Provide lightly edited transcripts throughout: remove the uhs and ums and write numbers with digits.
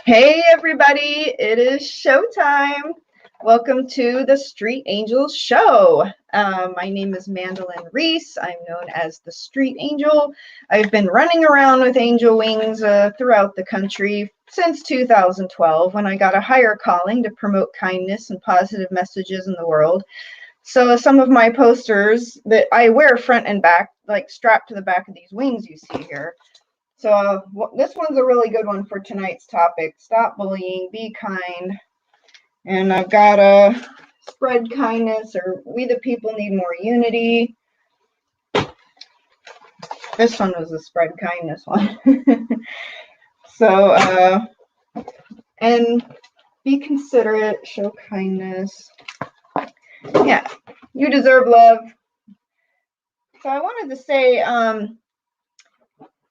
Hey everybody, it is showtime. Welcome to the Street Angels Show. My name is Mandelyn Reese. I'm known as the Street Angel. I've been running around with angel wings throughout the country since 2012 when I got a higher calling to promote kindness and positive messages in the world. So some of my posters that I wear front and back, like strapped to the back of these wings you see here. So this one's a really good one for tonight's topic. Stop bullying, be kind. And I've got a spread kindness, or we the people need more unity. This one was a spread kindness one. So, and be considerate, show kindness. Yeah, you deserve love. So I wanted to say,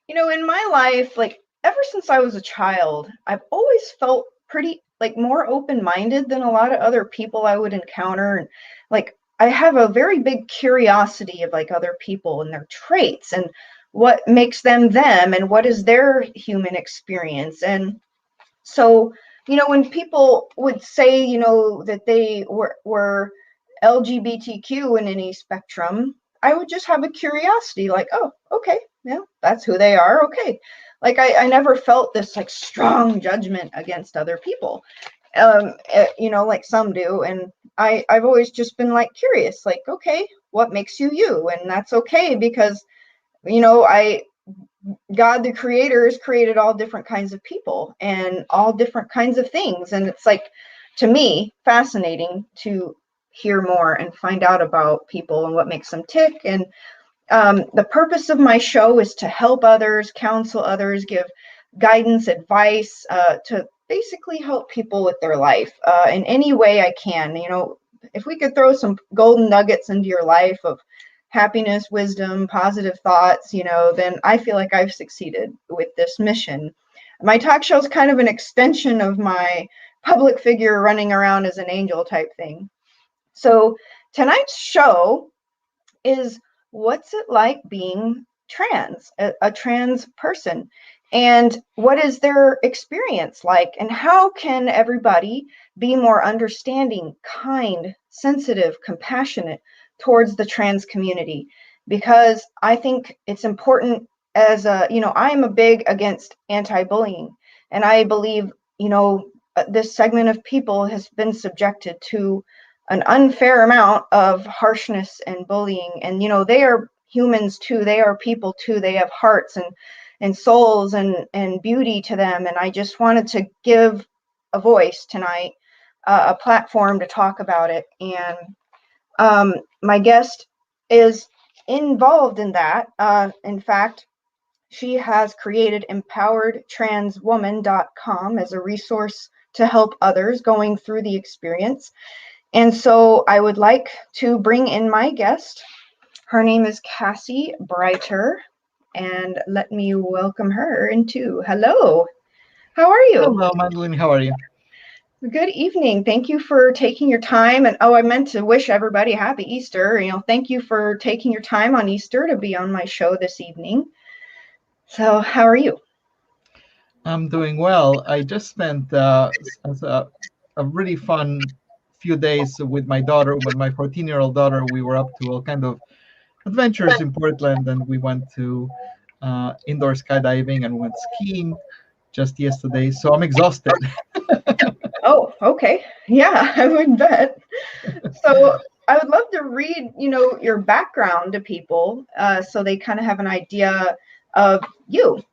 in my life, like ever since I was a child, I've always felt pretty like more open-minded than a lot of other people I would encounter. And like I have a very big curiosity of like other people and their traits and what makes them them and what is their human experience. And so, when people would say, that they were LGBTQ in any spectrum, I would just have a curiosity like, oh, okay, yeah, that's who they are. Okay. Like I never felt this like strong judgment against other people, like some do. And I've always just been like curious, like, okay, what makes you you? And that's okay because, God, the creator, has created all different kinds of people and all different kinds of things. And it's like, to me, fascinating to hear more and find out about people and what makes them tick. And the purpose of my show is to help others, counsel others, give guidance, advice, to basically help people with their life in any way I can. If we could throw some golden nuggets into your life of happiness, wisdom, positive thoughts, then I feel like I've succeeded with this mission. My talk show is kind of an extension of my public figure running around as an angel type thing. So tonight's show is what's it like being trans, a trans person, and what is their experience like, and how can everybody be more understanding, kind, sensitive, compassionate towards the trans community? Because I think it's important as I'm a big against anti-bullying, and I believe, this segment of people has been subjected to an unfair amount of harshness and bullying. And, they are humans too. They are people too. They have hearts and souls and beauty to them. And I just wanted to give a voice tonight, a platform to talk about it. And my guest is involved in that. In fact, she has created empoweredtranswoman.com as a resource to help others going through the experience. And so I would like to bring in my guest. Her name is Cassie Brighter, and let me welcome her into. Hello, how are you? Hello, Mandelyn. How are you? Good evening. Thank you for taking your time. And I meant to wish everybody happy Easter. Thank you for taking your time on Easter to be on my show this evening. So how are you? I'm doing well. I just spent a really fun few days with my daughter, with my 14-year-old daughter. We were up to all kind of adventures in Portland, and we went to indoor skydiving and went skiing just yesterday. So I'm exhausted. Oh, okay. Yeah, I would bet. So I would love to read, your background to people so they kind of have an idea of you.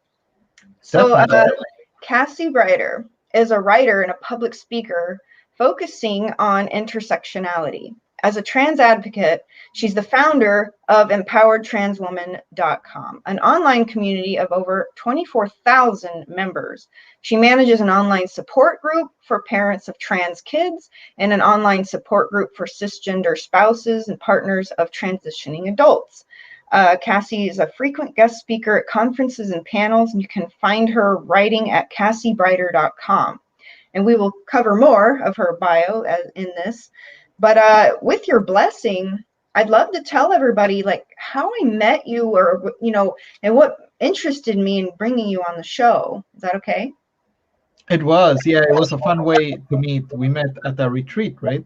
So Definitely. Cassie Brighter is a writer and a public speaker focusing on intersectionality. As a trans advocate, she's the founder of empoweredtranswoman.com, an online community of over 24,000 members. She manages an online support group for parents of trans kids and an online support group for cisgender spouses and partners of transitioning adults. Cassie is a frequent guest speaker at conferences and panels, and you can find her writing at cassiebrighter.com. And we will cover more of her bio in this. But with your blessing, I'd love to tell everybody like how I met you, or and what interested me in bringing you on the show. Is that okay? It was, yeah, it was a fun way to meet. We met at a retreat, right?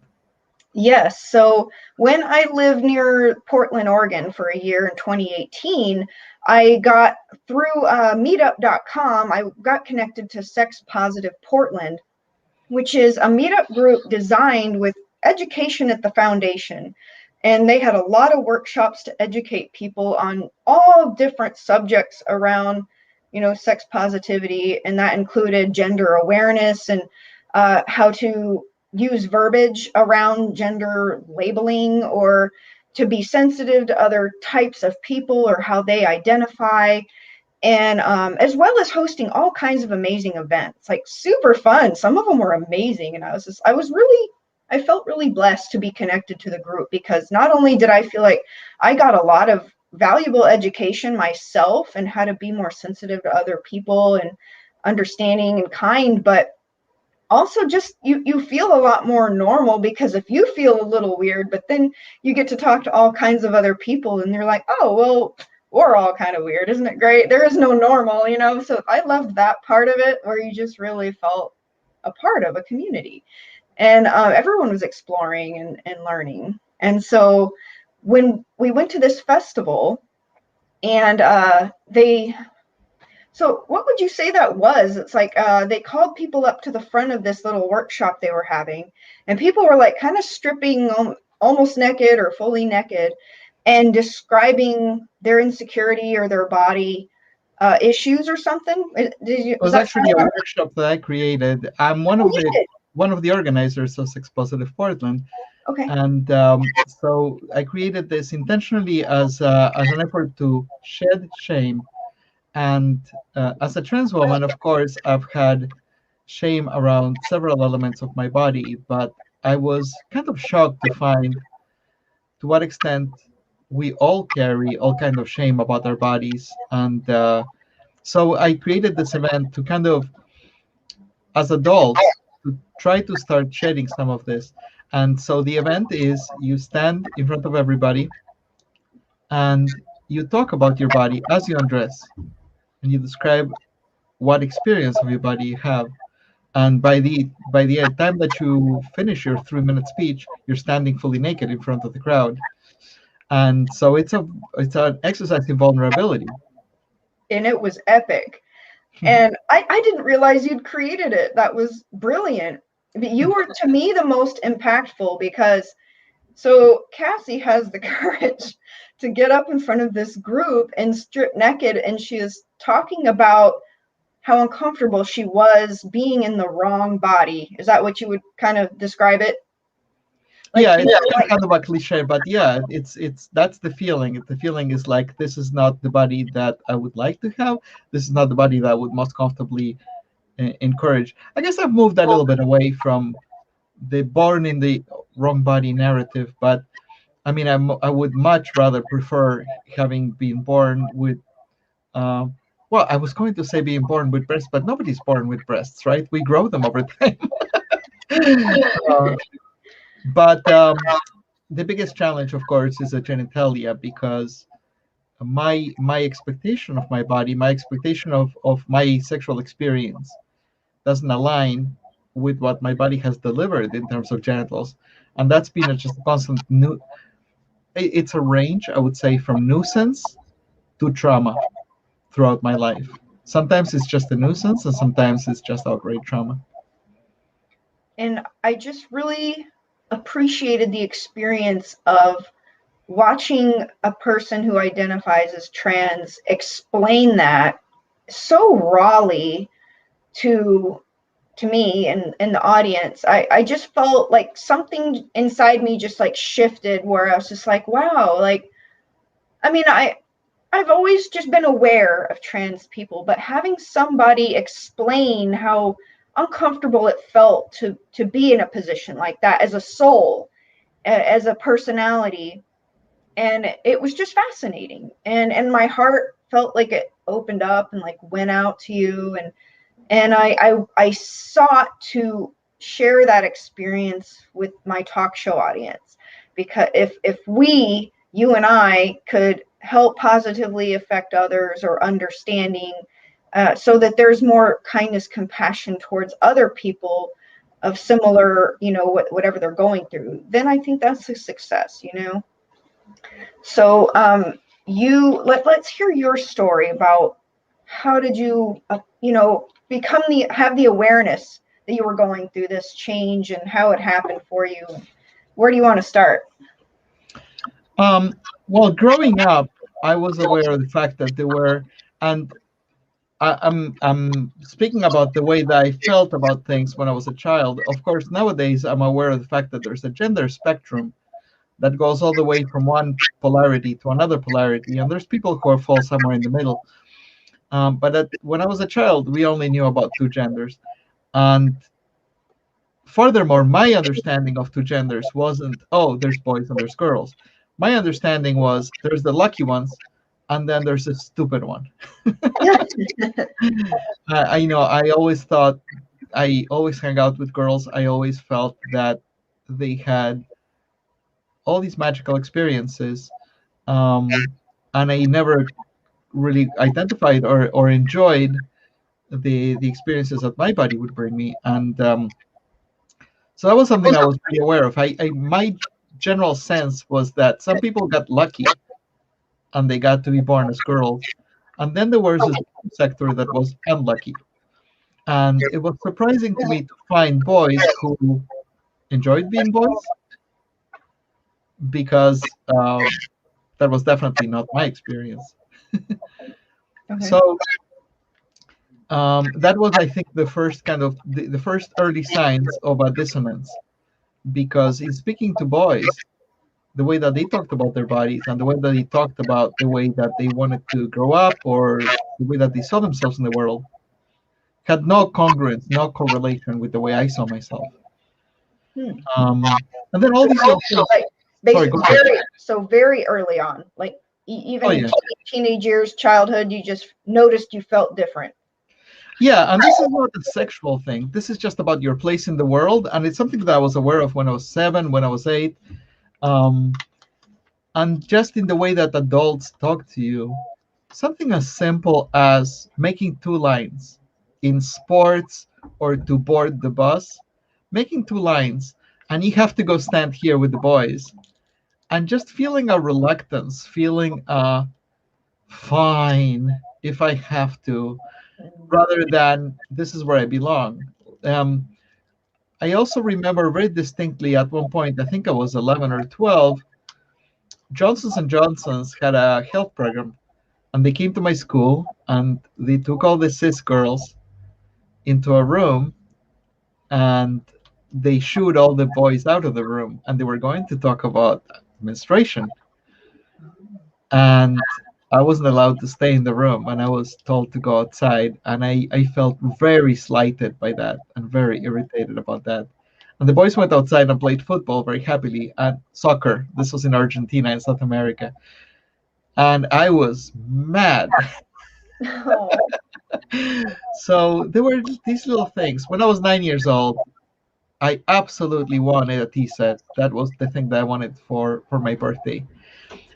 Yes. So when I lived near Portland, Oregon for a year in 2018, I got through meetup.com, I got connected to Sex Positive Portland, which is a meetup group designed with education at the foundation. And they had a lot of workshops to educate people on all different subjects around, sex positivity. And that included gender awareness and how to use verbiage around gender labeling, or to be sensitive to other types of people or how they identify, and as well as hosting all kinds of amazing events, like super fun. Some of them were amazing, and I felt really blessed to be connected to the group, because not only did I feel like I got a lot of valuable education myself and how to be more sensitive to other people and understanding and kind, but also just you feel a lot more normal, because if you feel a little weird, but then you get to talk to all kinds of other people and they're like, oh well, we're all kind of weird, isn't it great? There is no normal, so I loved that part of it, where you just really felt a part of a community, and everyone was exploring and learning. And so when we went to this festival, and so what would you say that was? It's like they called people up to the front of this little workshop they were having, and people were like kind of stripping almost naked or fully naked and describing their insecurity or their body issues or something. It Was was that actually a something? workshop that I created. I'm Oh, you did. one of the organizers of Sex Positive Portland, Okay. and so I created this intentionally as an effort to shed shame. And as a trans woman, of course, I've had shame around several elements of my body, but I was kind of shocked to find to what extent we all carry all kind of shame about our bodies. And so I created this event to kind of, as adults, to try to start shedding some of this. And so the event is you stand in front of everybody and you talk about your body as you undress, and you describe what experience of your body you have. And by the time that you finish your 3 minute speech, you're standing fully naked in front of the crowd. And so it's an exercise in vulnerability. And it was epic. And I didn't realize you'd created it. That was brilliant. You were, to me, the most impactful, because so Cassie has the courage to get up in front of this group and strip naked, and she is talking about how uncomfortable she was being in the wrong body. Is that what you would kind of describe it? Like Yeah, feeling it's like, kind of a cliche, but yeah, it's that's the feeling. The feeling is like, this is not the body that I would like to have. This is not the body that I would most comfortably encourage. I guess I've moved a little bit away from the born in the wrong body narrative, but I mean, I would much rather prefer having been born with, uh, well, I was going to say being born with breasts, but nobody's born with breasts, right? We grow them over time. uh, but the biggest challenge, of course, is the genitalia, because my expectation of my body, my expectation of my sexual experience, doesn't align with what my body has delivered in terms of genitals, and that's been just a constant new. It's a range, I would say, from nuisance to trauma throughout my life. Sometimes it's just a nuisance, and sometimes it's just outright trauma. and I just really appreciated the experience of watching a person who identifies as trans explain that so rawly to me and the audience. I just felt like something inside me just like shifted, where I was just like, wow, like, I mean, I've always just been aware of trans people, but having somebody explain how uncomfortable it felt to be in a position like that as a soul, as a personality, and it was just fascinating, and my heart felt like it opened up and like went out to you, and I sought to share that experience with my talk show audience, because if we, you and I, could help positively affect others, or understanding so that there's more kindness, compassion towards other people of similar, whatever they're going through, then I think that's a success. So let's hear your story about how did you, have the awareness that you were going through this change and how it happened for you. Where do you want to start? Well, growing up, I was aware of the fact that there were, and I'm speaking about the way that I felt about things when I was a child. Of course, nowadays I'm aware of the fact that there's a gender spectrum that goes all the way from one polarity to another polarity, and there's people who fall somewhere in the middle. But when I was a child, we only knew about two genders, and furthermore, my understanding of two genders wasn't, oh, there's boys and there's girls. My understanding was there's the lucky ones, and then there's a stupid one. I always thought, I always hang out with girls. I always felt that they had all these magical experiences, and I never really identified or enjoyed the experiences that my body would bring me. And so that was something I was pretty aware of. My general sense was that some people got lucky and they got to be born as girls, and then there was this sector that was unlucky. And it was surprising to me to find boys who enjoyed being boys, because that was definitely not my experience. Okay. So that was, I think, the first kind of the first early signs of a dissonance, because in speaking to boys, the way that they talked about their bodies and the way that they talked about the way that they wanted to grow up or the way that they saw themselves in the world had no congruence, no correlation with the way I saw myself. And then all these little things. Sorry, go ahead. Very early on, like even Oh, in yeah. teenage years, childhood, you just noticed you felt different. Yeah, and this is not a sexual thing. This is just about your place in the world, and it's something that I was aware of when I was 7, when I was 8, and just in the way that adults talk to you. Something as simple as making two lines in sports or to board the bus, making two lines, and you have to go stand here with the boys, and just feeling a reluctance, feeling fine if I have to, rather than this is where I belong. I also remember very distinctly at one point, I think I was 11 or 12, Johnson's and Johnson's had a health program, and they came to my school and they took all the cis girls into a room and they shooed all the boys out of the room, and they were going to talk about menstruation. And I wasn't allowed to stay in the room, and I was told to go outside, and I felt very slighted by that and very irritated about that. And the boys went outside and played football very happily, and soccer. This was in Argentina, in South America. And I was mad. Oh. So there were these little things. When I was 9 years old, I absolutely wanted a tea set. That was the thing that I wanted for my birthday.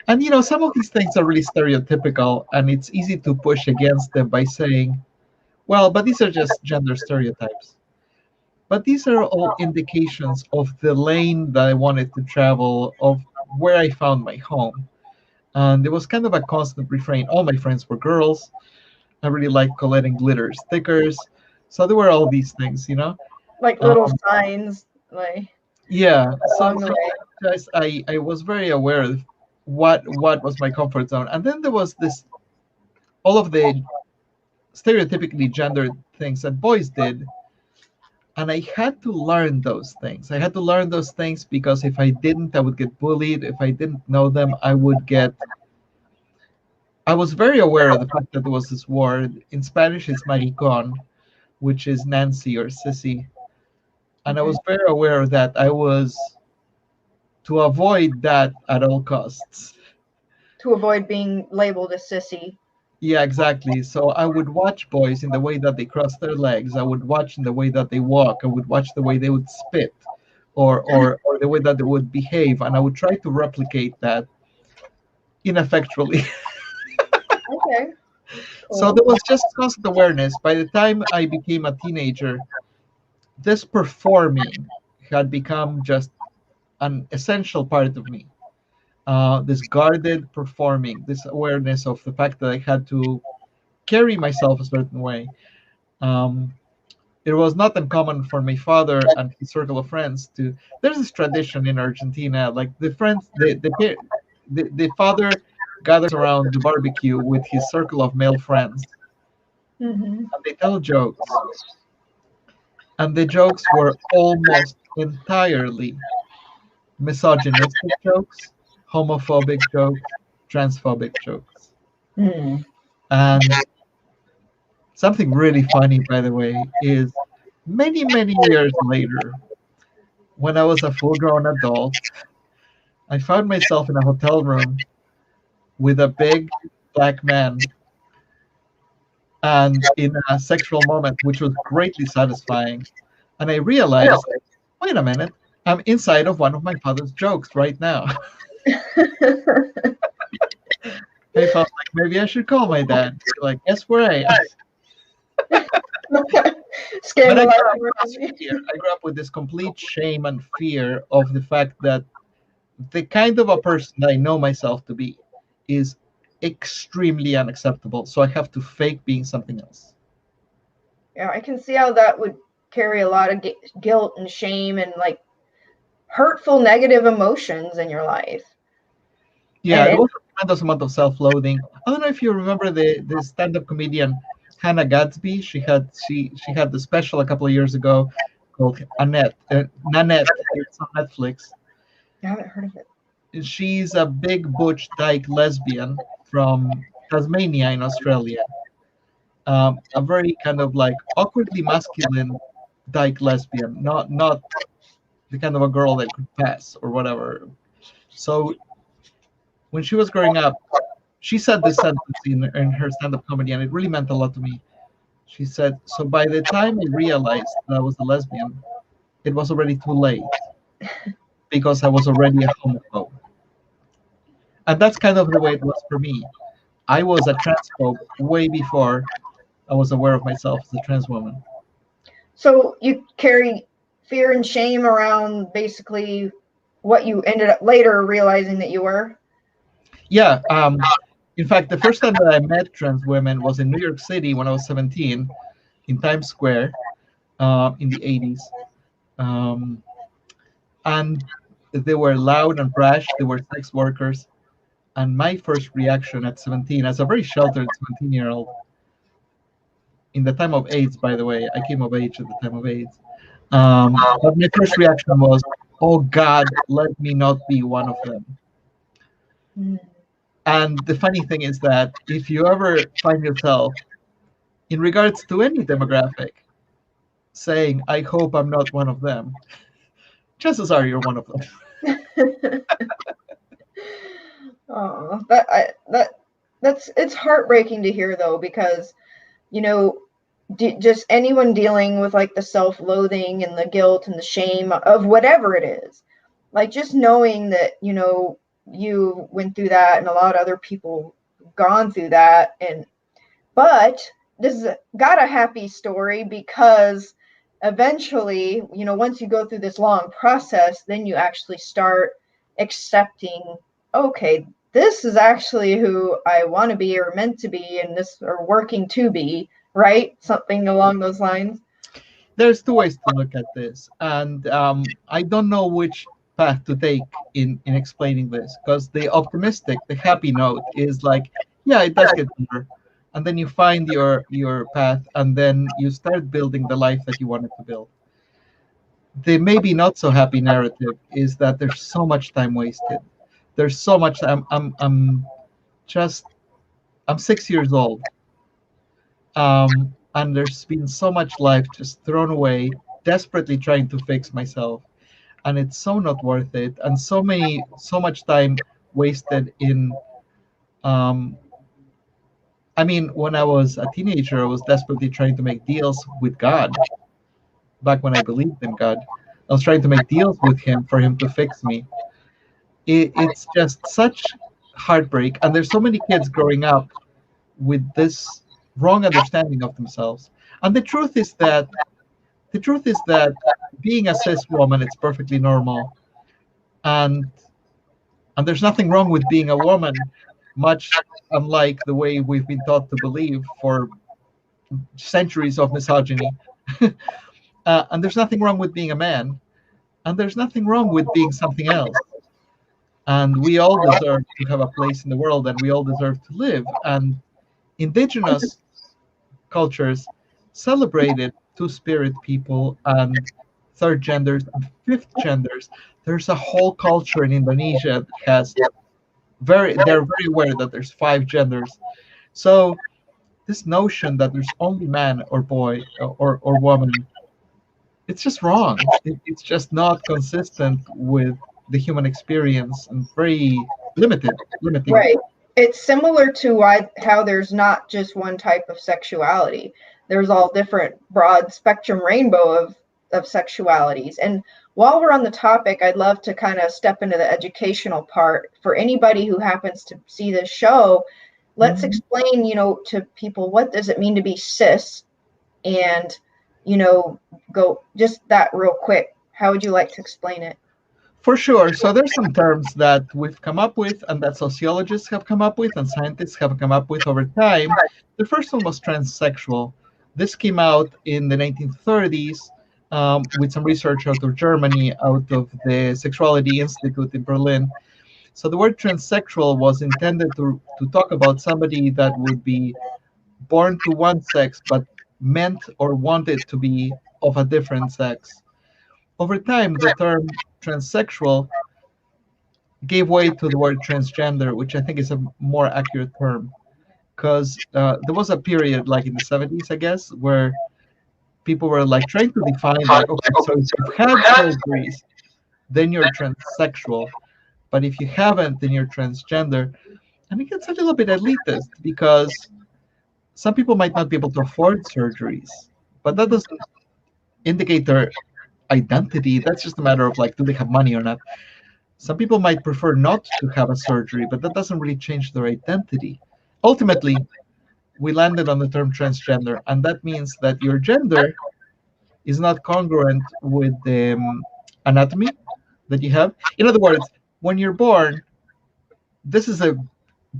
And some of these things are really stereotypical, and it's easy to push against them by saying, well, but these are just gender stereotypes. But these are all indications of the lane that I wanted to travel, of where I found my home. And there was kind of a constant refrain. All my friends were girls. I really liked collecting glitter stickers. So there were all these things, Like little signs, like Yeah. So along the way. I was very aware of what was my comfort zone. And then there was all of the stereotypically gendered things that boys did. And I had to learn those things. I had to learn those things because if I didn't, I would get bullied. If I didn't know them, I was very aware of the fact that there was this word. In Spanish, it's maricón, which is Nancy or sissy. And I was very aware that I was to avoid that at all costs. To avoid being labeled a sissy. Yeah, exactly. So I would watch boys in the way that they cross their legs. I would watch in the way that they walk. I would watch the way they would spit, or the way that they would behave, and I would try to replicate that ineffectually. Okay. So there was just constant awareness. By the time I became a teenager, this performing had become just an essential part of me. This guarded performing, this awareness of the fact that I had to carry myself a certain way. Um, it was not uncommon for my father and his circle of friends to. There's this tradition in Argentina, like the friends, the father gathers around the barbecue with his circle of male friends, Mm-hmm. and they tell jokes, and the jokes were almost entirely misogynistic jokes, homophobic jokes, transphobic jokes. Mm. And something really funny, by the way, is many, many years later, when I was a full grown adult, I found myself in a hotel room with a big black man and in a sexual moment, which was greatly satisfying. And I realized, wait a minute, I'm inside of one of my father's jokes right now. I felt like maybe I should call my dad. Like, guess where I am? But I Scandal. grew up with this fear. I grew up with this complete shame and fear of the fact that the kind of a person that I know myself to be is extremely unacceptable. So I have to fake being something else. Yeah, I can see how that would carry a lot of guilt and shame and like hurtful, negative emotions in your life. Yeah, And it was a tremendous amount of self-loathing. I don't know if you remember the stand-up comedian Hannah Gadsby. She had the special a couple of years ago called Nanette. It's on Netflix. I haven't heard of it. She's a big butch dyke lesbian from Tasmania in Australia. A very kind of like awkwardly masculine dyke lesbian, not the kind of a girl that could pass or whatever. So when she was growing up, she said this sentence in her stand-up comedy, and it really meant a lot to me. She said, "So by the time I realized that I was a lesbian, it was already too late because I was already a homophobe." And that's kind of the way it was for me. I was a transphobe way before I was aware of myself as a trans woman. So you carry fear and shame around basically what you ended up later realizing that you were? Yeah. In fact, the first time that I met trans women was in New York City when I was 17 in Times Square in the 80s. Um, and they were loud and brash. They were sex workers. And my first reaction at 17, as a very sheltered 17-year-old, in the time of AIDS, by the way, I came of age at the time of AIDS. But my first reaction was, oh God, let me not be one of them. Mm. And the funny thing is that if you ever find yourself, in regards to any demographic, saying, I hope I'm not one of them, chances are you're one of them. Oh, that's it's heartbreaking to hear though, because just anyone dealing with like the self-loathing and the guilt and the shame of whatever it is, like just knowing that you went through that and a lot of other people gone through that, but this is got a happy story because eventually, once you go through this long process, then you actually start accepting, okay, this is actually who I want to be or meant to be, and this or working to be, right? Something along those lines. There's two ways to look at this, and I don't know which path to take in explaining this, because the optimistic, the happy note is like, yeah, it does get better, and then you find your path, and then you start building the life that you wanted to build. The maybe not so happy narrative is that there's so much time wasted. There's so much. Just I'm 6 years old, and there's been so much life just thrown away, desperately trying to fix myself, and it's so not worth it, and so much time wasted in. Um, I mean, when I was a teenager, I was desperately trying to make deals with God. Back when I believed in God, I was trying to make deals with Him for Him to fix me. It's just such heartbreak, and there's so many kids growing up with this wrong understanding of themselves. And the truth is that being a cis woman, it's perfectly normal, and there's nothing wrong with being a woman, much unlike the way we've been taught to believe for centuries of misogyny. And there's nothing wrong with being a man, and there's nothing wrong with being something else. And we all deserve to have a place in the world, and we all deserve to live. And indigenous cultures celebrated two-spirit people and third genders and fifth genders. There's a whole culture in Indonesia that has they're very aware that there's five genders. So this notion that there's only man or boy or woman, it's just wrong. It's just not consistent with the human experience and very limiting. Right. It's similar to how there's not just one type of sexuality. There's all different broad spectrum rainbow of sexualities. And while we're on the topic, I'd love to kind of step into the educational part for anybody who happens to see this show. Let's explain, to people, what does it mean to be cis? And, go just that real quick. How would you like to explain it? For sure. So there's some terms that we've come up with and that sociologists have come up with and scientists have come up with over time. The first one was transsexual. This came out in the 1930s with some research out of Germany, out of the Sexuality Institute in Berlin. So the word transsexual was intended to talk about somebody that would be born to one sex but meant or wanted to be of a different sex. Over time, the term transsexual gave way to the word transgender, which I think is a more accurate term, because there was a period, like in the 70s, I guess, where people were like trying to define, like, okay, so if you've had surgeries, then you're transsexual, but if you haven't, then you're transgender. And it gets a little bit elitist because some people might not be able to afford surgeries, but that doesn't indicate their identity. That's just a matter of like, do they have money or not? Some people might prefer not to have a surgery, but that doesn't really change their identity. Ultimately, we landed on the term transgender, and that means that your gender is not congruent with the anatomy that you have. In other words, when you're born, this is a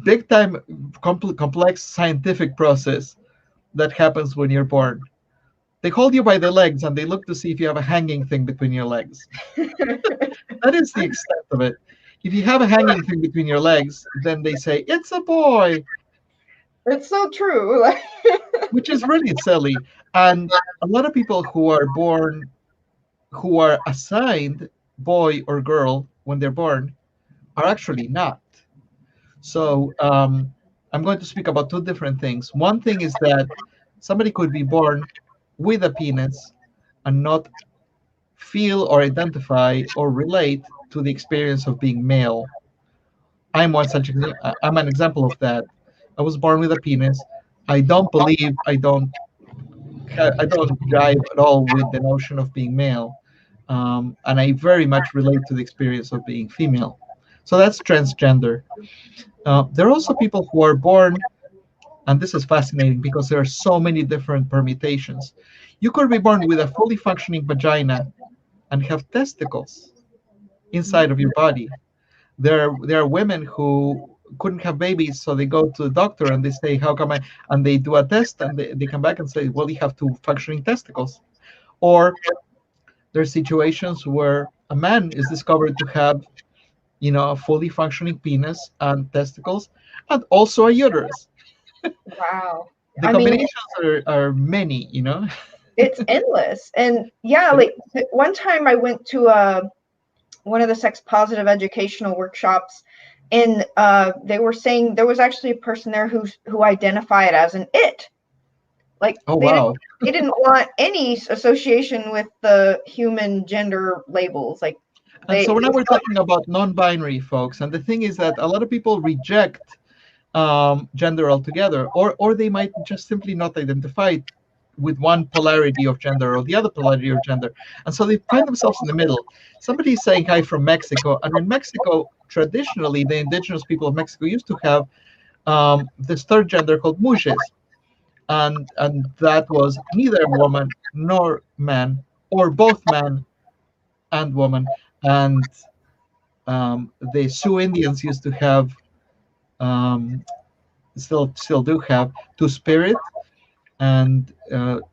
big time complex scientific process that happens when you're born. They hold you by the legs and they look to see if you have a hanging thing between your legs. That is the extent of it. If you have a hanging thing between your legs, then they say, it's a boy. It's so true. Which is really silly. And a lot of people who are born, who are assigned boy or girl when they're born, are actually not. So I'm going to speak about two different things. One thing is that somebody could be born with a penis and not feel or identify or relate to the experience of being male. I'm an example of that. I was born with a penis. I don't believe I don't jive at all with the notion of being male, and I very much relate to the experience of being female. So that's transgender. There are also people who are born, and this is fascinating because there are so many different permutations. You could be born with a fully functioning vagina and have testicles inside of your body. There are women who couldn't have babies, so they go to the doctor and they say, how come I, and they do a test and they come back and say, well, you have two functioning testicles. Or there are situations where a man is discovered to have, a fully functioning penis and testicles and also a uterus. Wow. The combinations are many, It's endless. And yeah, like one time I went to one of the sex positive educational workshops, and they were saying there was actually a person there who identified as an it. Like, oh wow, they didn't want any association with the human gender labels. Like, and so now we're talking about non-binary folks, and the thing is that a lot of people reject gender altogether, or they might just simply not identify with one polarity of gender or the other polarity of gender, and so they find themselves in the middle. Somebody is saying hi from Mexico, and in Mexico, traditionally, the indigenous people of Mexico used to have this third gender called mujeres, and that was neither woman nor man, or both man and woman. And the Sioux Indians used to have, um, still do have, two-spirit. And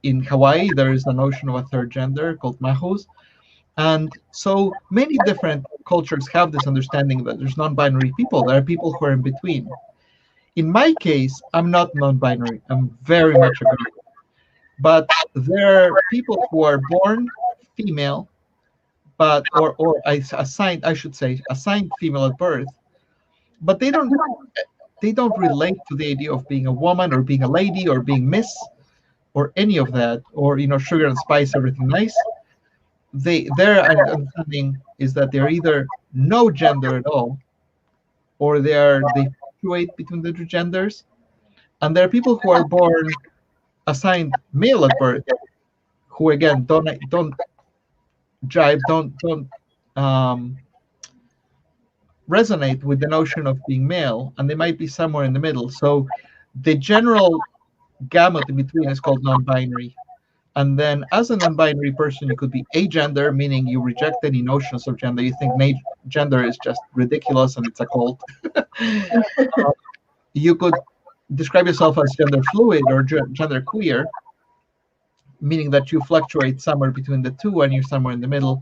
in Hawaii, there is a notion of a third gender called mahus. And so many different cultures have this understanding that there's non-binary people. There are people who are in between. In my case, I'm not non-binary. I'm very much a girl. But there are people who are born female, but or assigned, I should say, assigned female at birth, but they don't relate to the idea of being a woman or being a lady or being miss or any of that, or sugar and spice, everything nice. Their understanding is that they're either no gender at all, or they fluctuate between the two genders. And there are people who are born assigned male at birth, who again don't jive, don't um, resonate with the notion of being male, and they might be somewhere in the middle. So the general gamut in between is called non-binary. And then as a non-binary person, you could be agender, meaning you reject any notions of gender. You think gender is just ridiculous and it's a cult. You could describe yourself as gender fluid or gender queer, meaning that you fluctuate somewhere between the two and you're somewhere in the middle.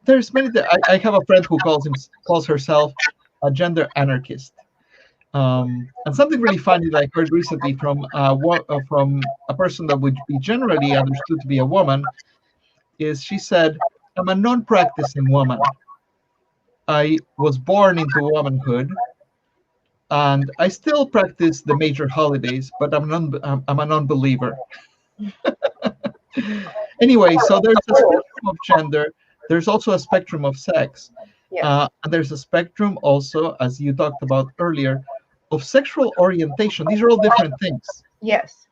There's many. I have a friend who calls herself a gender anarchist. And something really funny that I heard recently from a person that would be generally understood to be a woman is she said, "I'm a non-practicing woman. I was born into womanhood, and I still practice the major holidays, but I'm a non-believer." Anyway, so there's a spectrum of gender. There's also a spectrum of sex. Yes. And there's a spectrum also, as you talked about earlier, of sexual orientation. These are all different things. Yes.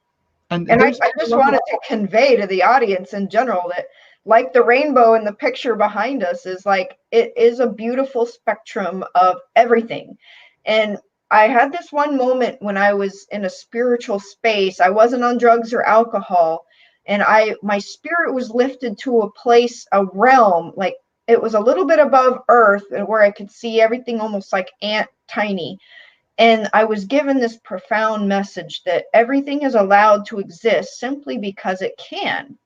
And I just wanted to convey to the audience in general that, like the rainbow in the picture behind us, is like, it is a beautiful spectrum of everything. And I had this one moment when I was in a spiritual space. I wasn't on drugs or alcohol, and my spirit was lifted to a place, a realm, like it was a little bit above earth, and where I could see everything almost like ant tiny. And I was given this profound message that everything is allowed to exist simply because it can.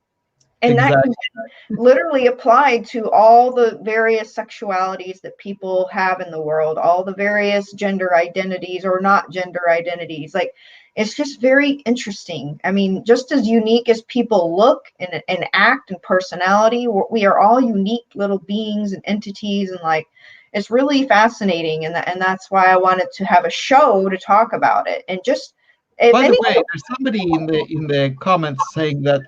And exactly. that literally applied to all the various sexualities that people have in the world, all the various gender identities or not gender identities. Like, it's just very interesting. I mean, just as unique as people look and act and personality, we are all unique little beings and entities. And like, it's really fascinating. And that's why I wanted to have a show to talk about it. And just, if By the any, way, there's somebody in the comments saying that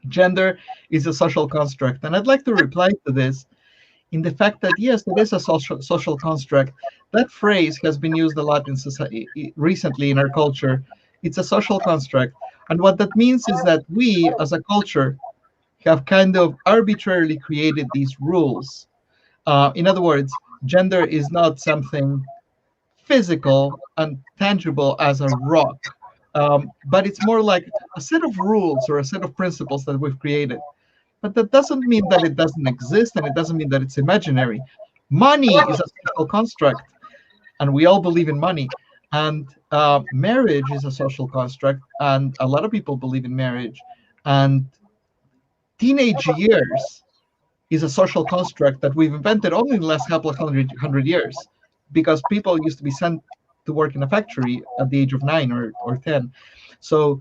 gender is a social construct, and I'd like to reply to this in the fact that yes, it is a social construct. That phrase has been used a lot in society recently in our culture. It's a social construct, and what that means is that we, as a culture, have kind of arbitrarily created these rules. In other words, gender is not something physical and tangible as a rock, but it's more like a set of rules or a set of principles that we've created. But that doesn't mean that it doesn't exist, and it doesn't mean that it's imaginary. Money is a social construct, and we all believe in money. And marriage is a social construct, and a lot of people believe in marriage. And teenage years is a social construct that we've invented only in the last couple of hundred years, because people used to be sent to work in a factory at the age of 9 or 10. So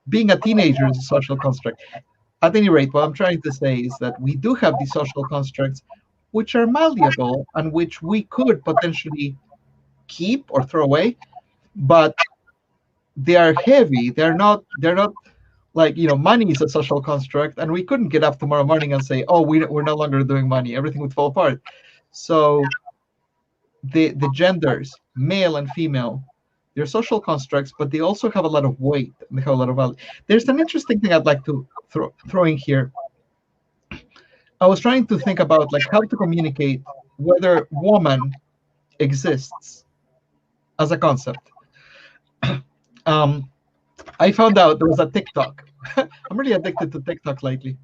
being a teenager is a social construct. At any rate, what I'm trying to say is that we do have these social constructs which are malleable and which we could potentially keep or throw away, but they are heavy. They're not like, money is a social construct, and we couldn't get up tomorrow morning and say, oh, we're no longer doing money. Everything would fall apart. So the genders, male and female, they're social constructs, but they also have a lot of weight and they have a lot of value. There's an interesting thing I'd like to throw in here. I was trying to think about like how to communicate whether woman exists as a concept. Um, I found out there was a TikTok. I'm really addicted to TikTok lately.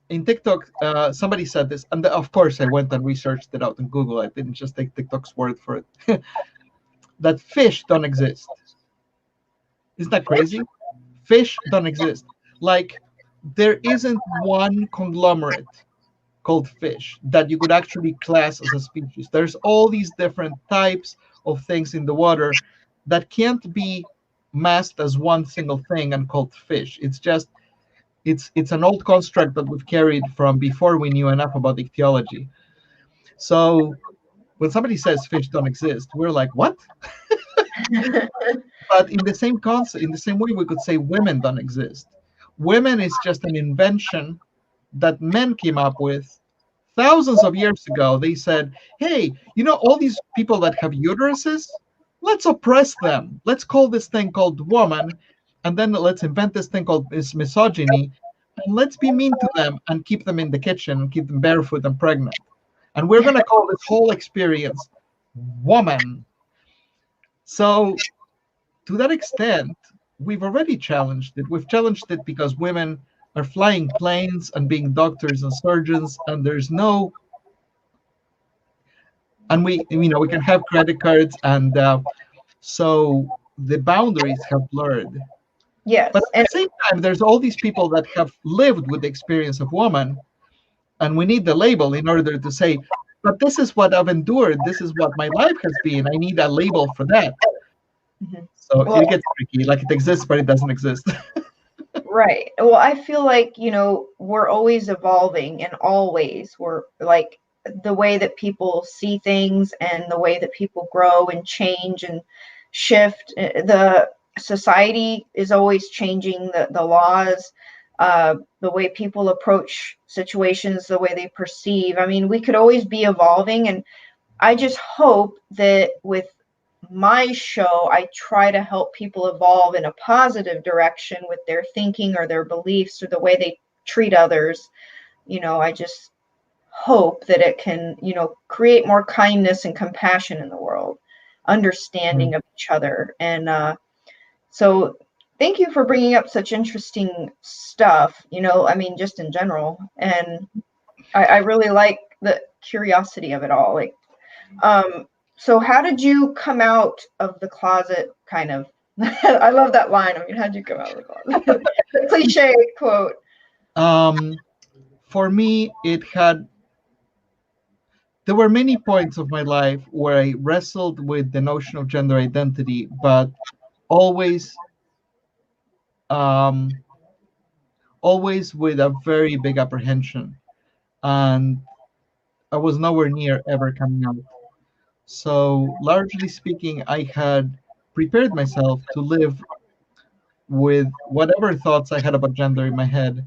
In TikTok, somebody said this, and of course I went and researched it out on Google. I didn't just take TikTok's word for it. That fish don't exist. Isn't that crazy? Fish don't exist. Like, there isn't one conglomerate called fish that you could actually class as a species. There's all these different types of things in the water that can't be masked as one single thing and called fish. It's just it's an old construct that we've carried from before we knew enough about ichthyology. So when somebody says fish don't exist, we're like, what? But in the same concept, in the same way, we could say women don't exist. Women is just an invention that men came up with thousands of years ago. They said, hey, all these people that have uteruses, let's oppress them. Let's call this thing called woman, and then let's invent this thing called misogyny, and let's be mean to them and keep them in the kitchen and keep them barefoot and pregnant. And we're going to call this whole experience woman. So to that extent, we've already challenged it. We've challenged it because women are flying planes and being doctors and surgeons, and there's no, and we can have credit cards, and so the boundaries have blurred. Yes, But at the same time, there's all these people that have lived with the experience of woman, and we need the label in order to say, but this is what I've endured. This is what my life has been. I need a label for that. So well, it gets tricky. Like, it exists, but it doesn't exist. right. Well, I feel like, we're always evolving, and always we're like the way that people see things and the way that people grow and change and shift. The society is always changing, the laws, the way people approach situations, the way they perceive. I mean, we could always be evolving, and I just hope that with my show, I try to help people evolve in a positive direction with their thinking or their beliefs or the way they treat others. I just hope that it can, create more kindness and compassion in the world, understanding of each other. And so thank you for bringing up such interesting stuff, I mean, just in general. And I really like the curiosity of it all. Like, so how did you come out of the closet, kind of? I love that line. I mean, how'd you come out of the closet? The cliche quote. For me, there were many points of my life where I wrestled with the notion of gender identity, but always, um, always with a very big apprehension, and I was nowhere near ever coming out. So, largely speaking, I had prepared myself to live with whatever thoughts I had about gender in my head,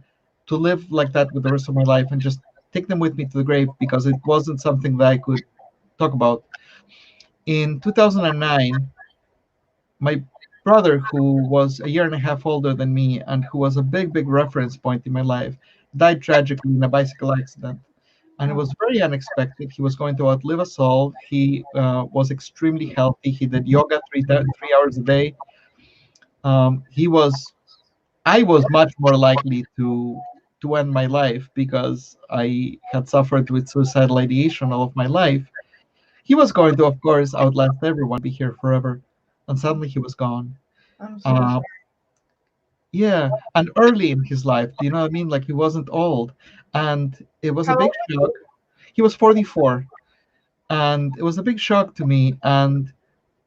to live like that with the rest of my life and just take them with me to the grave, because it wasn't something that I could talk about. In 2009, my brother, who was a year and a half older than me and who was a big, big reference point in my life, died tragically in a bicycle accident. And it was very unexpected. He was going to outlive us all. He was extremely healthy. He did yoga 3 hours a day. He was I was much more likely to end my life because I had suffered with suicidal ideation all of my life. He was going to, of course, outlast everyone, be here forever, and suddenly he was gone. I'm so Uh, sorry. yeah, and early in his life, do you know what I mean? Like, he wasn't old, and it was a How big old? shock. He was 44, and it was a big shock to me. And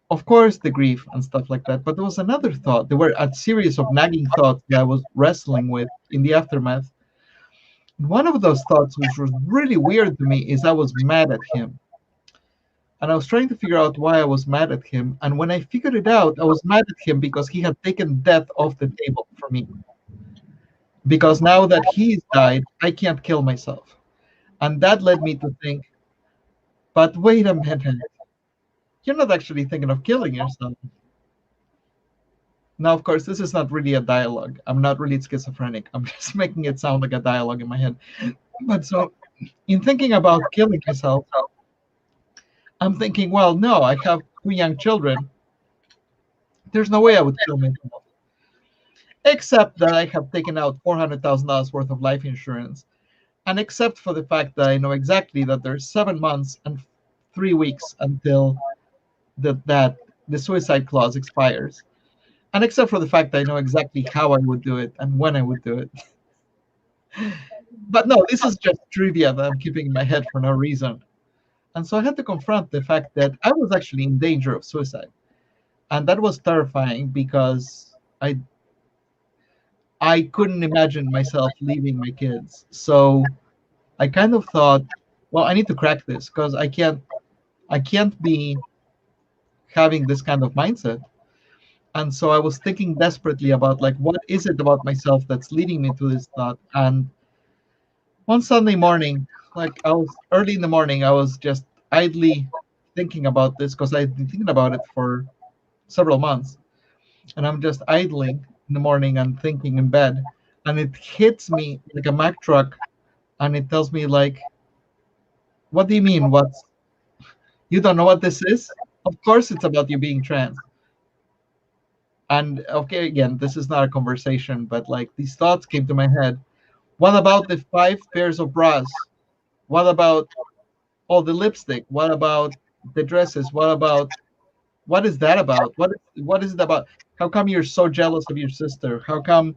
of course, the grief and stuff like that. But there was another thought. There were a series of nagging thoughts that I was wrestling with in the aftermath. One of those thoughts, which was really weird to me, is I was mad at him. And I was trying to figure out why I was mad at him. And when I figured it out, I was mad at him because he had taken death off the table for me. Because now that he's died, I can't kill myself. And that led me to think, but wait a minute, you're not actually thinking of killing yourself. Now, of course, this is not really a dialogue. I'm not really schizophrenic. I'm just making it sound like a dialogue in my head. But so, in thinking about killing myself, I'm thinking, well, no, I have 2 young children. There's no way I would kill myself. except that I have taken out $400,000 worth of life insurance, and except for the fact that I know exactly that there's 7 months and 3 weeks until that the suicide clause expires, and except for the fact that I know exactly how I would do it and when I would do it. But no, this is just trivia that I'm keeping in my head for no reason. And so I had to confront the fact that I was actually in danger of suicide. And that was terrifying because I couldn't imagine myself leaving my kids. So I kind of thought, well, I need to crack this because I can't be having this kind of mindset. And so I was thinking desperately about like what is it about myself that's leading me to this thought. And one Sunday morning, like I was early in the morning, I was just idly thinking about this because I'd been thinking about it for several months. And I'm just idling in the morning and thinking in bed. And it hits me like a Mack truck and it tells me like, what do you mean? You don't know what this is? Of course it's about you being trans. And okay, again, this is not a conversation, but like these thoughts came to my head. What about the 5 pairs of bras? What about all the lipstick? What about the dresses? What is that about? What is it about? How come you're so jealous of your sister? How come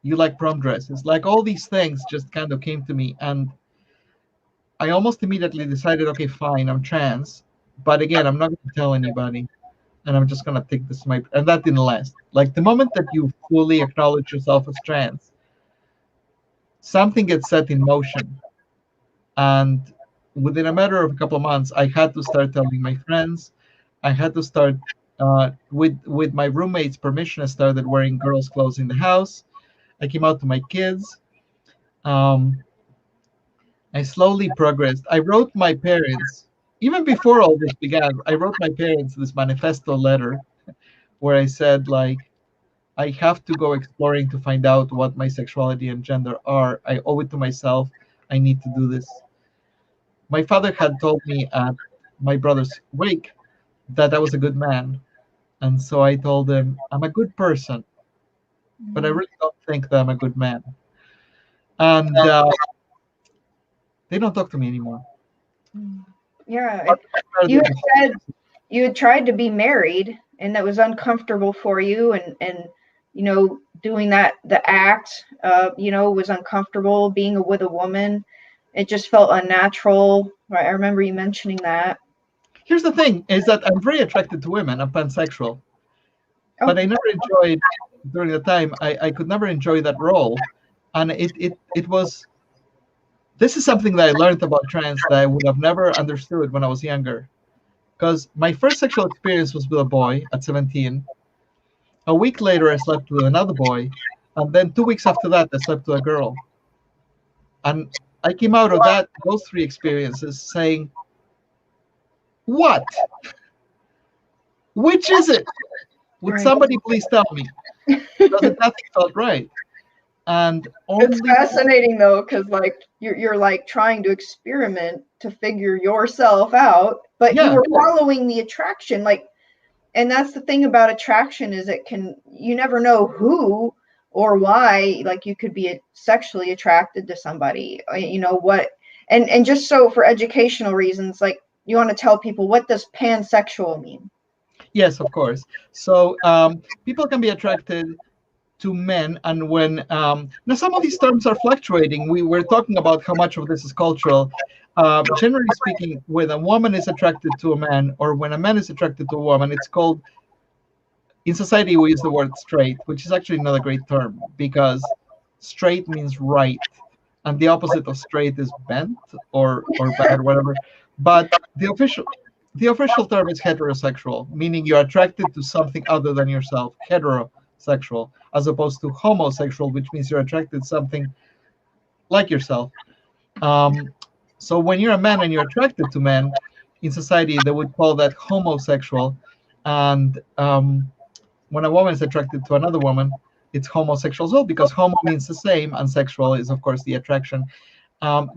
you like prom dresses? Like all these things just kind of came to me, and I almost immediately decided, okay, fine, I'm trans, but again, I'm not going to tell anybody, and I'm just going to take this to my. And that didn't last. Like the moment that you fully acknowledge yourself as trans, something gets set in motion, and within a matter of a couple of months, I had to start telling my friends. I had to start with my roommate's permission. I started wearing girls' clothes in the house. I came out to my kids. Um, I slowly progressed. I wrote my parents, even before all this began, I wrote my parents this manifesto letter where I said, like, I have to go exploring to find out what my sexuality and gender are. I owe it to myself. I need to do this. My father had told me at my brother's wake that I was a good man. And so I told him, I'm a good person, but I really don't think that I'm a good man. And they don't talk to me anymore. Yeah, you had said you had tried to be married and that was uncomfortable for you, and doing the act was uncomfortable. Being with a woman, it just felt unnatural. Right, I remember you mentioning that. Here's the thing: is that I'm very attracted to women. I'm pansexual, but I never enjoyed during the time. I could never enjoy that role, and it was. This is something that I learned about trans that I would have never understood when I was younger. Because my first sexual experience was with a boy at 17. A week later, I slept with another boy. And then 2 weeks after that, I slept with a girl. And I came out of those 3 experiences saying, what? Which is it? Would somebody please tell me? Because nothing felt right. And it's fascinating though, because like you're like trying to experiment to figure yourself out, but you were following the attraction, like, and that's the thing about attraction is you never know who or why, like you could be sexually attracted to somebody, what, and just so for educational reasons, like you want to tell people, what does pansexual mean? Yes, of course. So people can be attracted to men, and when now some of these terms are fluctuating. We were talking about how much of this is cultural. Generally speaking, when a woman is attracted to a man, or when a man is attracted to a woman, it's called, in society we use the word straight, which is actually not a great term because straight means right, and the opposite of straight is bent or bad, whatever. But the official term is heterosexual, meaning you're attracted to something other than yourself. Heterosexual, as opposed to homosexual, which means you're attracted to something like yourself. So when you're a man and you're attracted to men, in society they would call that homosexual, and when a woman is attracted to another woman, it's homosexual as well, because homo means the same, and sexual is of course the attraction.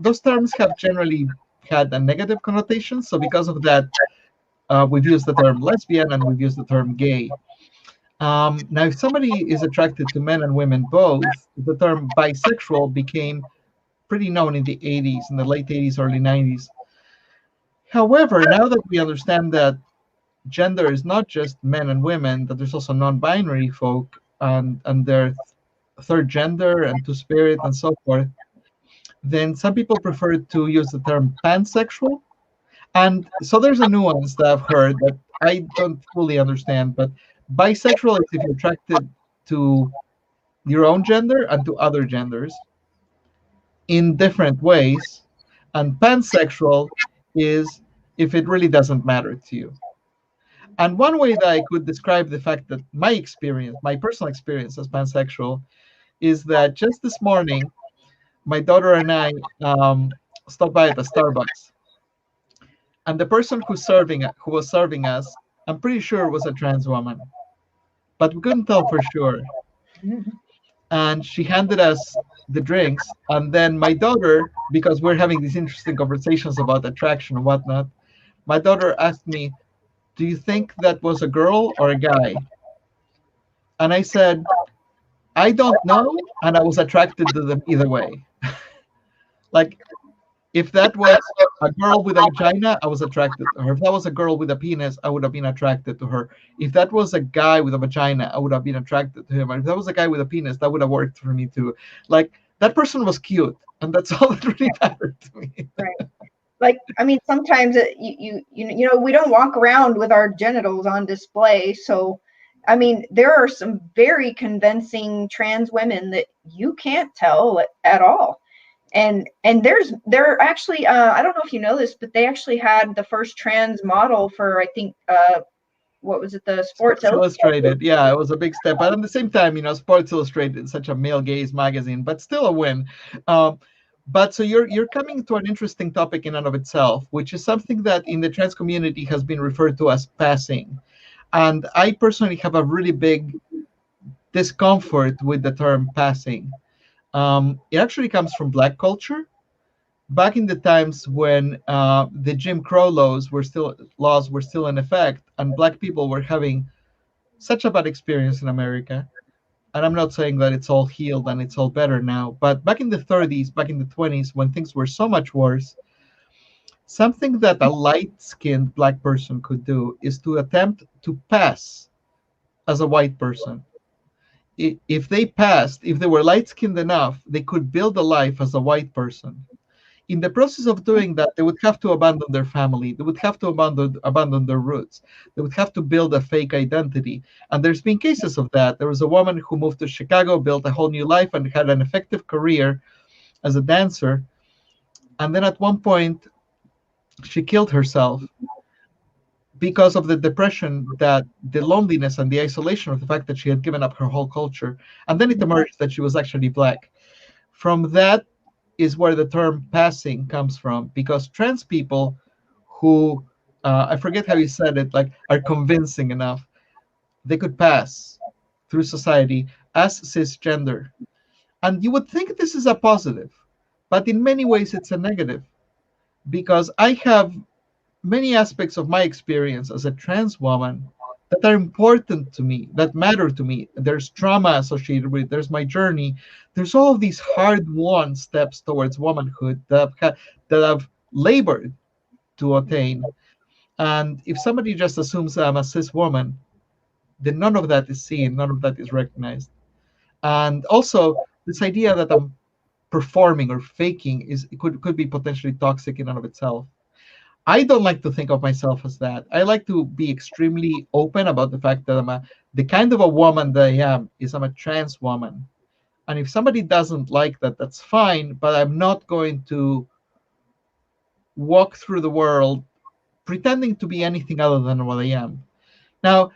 Those terms have generally had a negative connotation, so because of that, we've used the term lesbian and we've used the term gay. Now, if somebody is attracted to men and women both, the term bisexual became pretty known in the 80s, in the late 80s, early 90s. However, now that we understand that gender is not just men and women, that there's also non-binary folk and their third gender and two-spirit and so forth, then some people prefer to use the term pansexual. And so there's a nuance that I've heard that I don't fully understand, but bisexual is if you're attracted to your own gender and to other genders in different ways. And pansexual is if it really doesn't matter to you. And one way that I could describe the fact that my experience, my personal experience as pansexual, is that just this morning, my daughter and I stopped by at a Starbucks, and the person who was serving us, I'm pretty sure was a trans woman, but we couldn't tell for sure. And she handed us the drinks, and then my daughter, because we're having these interesting conversations about attraction and whatnot, my daughter asked me, "Do you think that was a girl or a guy?" And I said, "I don't know," and I was attracted to them either way. Like, if that was a girl with a vagina, I was attracted to her. If that was a girl with a penis, I would have been attracted to her. If that was a guy with a vagina, I would have been attracted to him. And if that was a guy with a penis, that would have worked for me too. Like, that person was cute, and that's all that really mattered to me. Right. Like, I mean, sometimes we don't walk around with our genitals on display. So, I mean, there are some very convincing trans women that you can't tell at all. And there actually, I don't know if you know this, but they actually had the first trans model for, I think, what was it, the Sports Illustrated. Yeah, it was a big step. But at the same time, Sports Illustrated is such a male gaze magazine, but still a win. But so you're coming to an interesting topic in and of itself, which is something that in the trans community has been referred to as passing. And I personally have a really big discomfort with the term passing. It actually comes from Black culture. Back in the times when the Jim Crow laws were still in effect, and Black people were having such a bad experience in America. And I'm not saying that it's all healed and it's all better now, but back in the 30s, back in the 20s, when things were so much worse, something that a light-skinned Black person could do is to attempt to pass as a white person. If they were light-skinned enough, they could build a life as a white person. In the process of doing that, they would have to abandon their family. They would have to abandon their roots. They would have to build a fake identity. And there's been cases of that. There was a woman who moved to Chicago, built a whole new life, and had an effective career as a dancer. And then at one point, she killed herself because of the depression, that the loneliness and the isolation of the fact that she had given up her whole culture. And then it emerged that she was actually Black. From that is where the term passing comes from, because trans people who, I forget how you said it, like are convincing enough, they could pass through society as cisgender. And you would think this is a positive, but in many ways it's a negative, because I have many aspects of my experience as a trans woman that are important to me, that matter to me. There's trauma associated with it. There's my journey. There's all of these hard-won steps towards womanhood that I've labored to attain. And if somebody just assumes I'm a cis woman, then none of that is seen, none of that is recognized. And also, this idea that I'm performing or faking could be potentially toxic in and of itself. I don't like to think of myself as that. I like to be extremely open about the fact that the kind of a woman that I am is I'm a trans woman. And if somebody doesn't like that, that's fine, but I'm not going to walk through the world pretending to be anything other than what I am. Now,